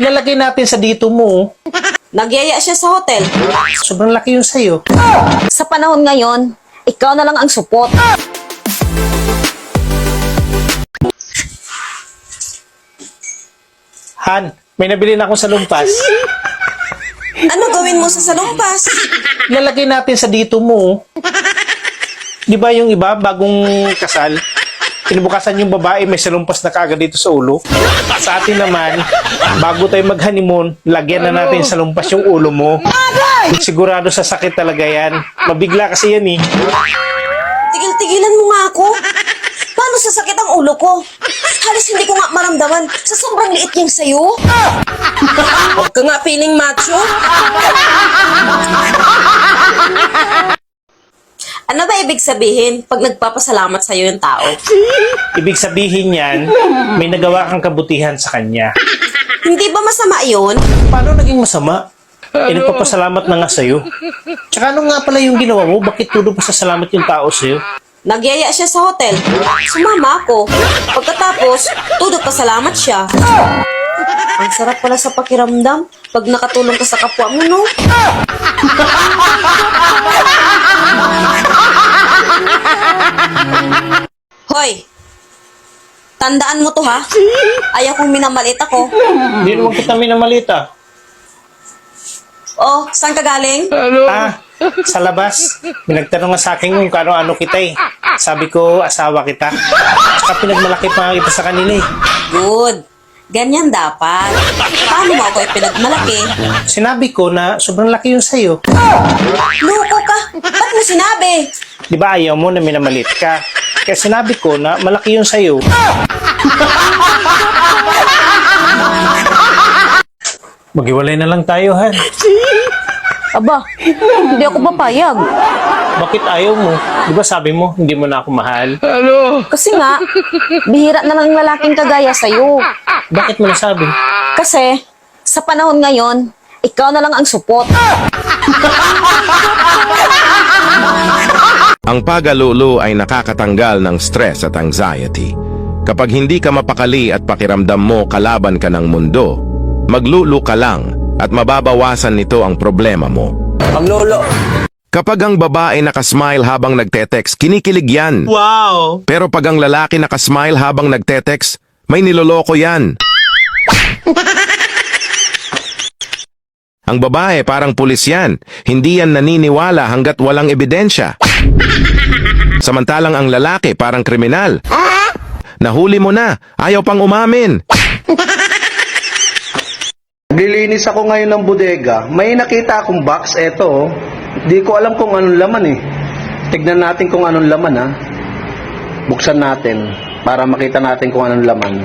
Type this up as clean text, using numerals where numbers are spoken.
Ilalagay natin sa dito mo. Nagyaya siya sa hotel. Sobrang laki yung sa'yo. Sa panahon ngayon, ikaw na lang ang supot. Han, may nabili na akong salumpas. Ano gawin mo sa salumpas? Ilalagay natin sa dito mo. Di ba yung iba, bagong kasal, kinabukasan yung babae, may salumpas na kaagad dito sa ulo. Sa atin naman, bago tayo mag-honeymoon, lagyan na natin sa salumpas yung ulo mo. Sigurado sa sakit talaga yan. Mabigla kasi yan eh. Tigil-tigilan mo nga ako. Paano sasakit ang ulo ko? Halos hindi ko nga maramdaman sa sobrang liit niyang sayo. Huwag ka nga feeling macho. Ano ba ibig sabihin pag nagpapasalamat sa'yo yung tao? Ibig sabihin yan, may nagawa kang kabutihan sa kanya. Hindi ba masama yun? Paano naging masama? Eh, nagpapasalamat na nga sa'yo. Tsaka ano nga pala yung ginawa mo? Bakit tudo pa sa salamat yung tao sa'yo? Nagyaya siya sa hotel. Sumama ako. Pagkatapos, tudot pasalamat siya. Ang sarap pala sa pakiramdam pag nakatulong ka sa kapwa mo, no? Hoy! Tandaan mo to, ha? Ayaw kong minamalit ako. Hindi naman kita minamalita. Oh, saan ka galing? Sa labas. May nagtanong nga sa akin kung kano-ano kita eh. Sabi ko, asawa kita. Tsaka pinagmalaki pa nga kita sa kanila eh. Good. Ganyan dapat. Paano mo ako ipinagmalaki? Sinabi ko na sobrang laki yung sa'yo. Loko ka! Ba't mo sinabi? Di ba ayaw mo na minamalit ka? Kaya sinabi ko na malaki yung sa'yo. Maghiwalay na lang tayo, Han. Aba, hindi ako papayag. Bakit ayaw mo? Di ba sabi mo, hindi mo na ako mahal? Kasi nga, bihira na lang ang lalaking kagaya sa'yo. Bakit mo nasabi? Kasi, sa panahon ngayon, ikaw na lang ang supot. Ang pagalulu ay nakakatanggal ng stress at anxiety. Kapag hindi ka mapakali at pakiramdam mo kalaban ka ng mundo, maglulu ka lang at mababawasan nito ang problema mo. Maglolo. Kapag ang babae nakasmile habang nagte-text, kinikilig yan. Wow! Pero pag ang lalaki nakasmile habang nagte-text, may niloloko yan. Ang babae parang pulis yan. Hindi yan naniniwala hanggat walang ebidensya. Samantalang ang lalaki parang kriminal. Nahuli mo na, ayaw pang umamin. Naglilinis ako ngayon ng bodega. May nakita akong box, eto. Di ko alam kung anong laman eh. Tignan natin kung anong laman ha. Buksan natin para makita natin kung anong laman.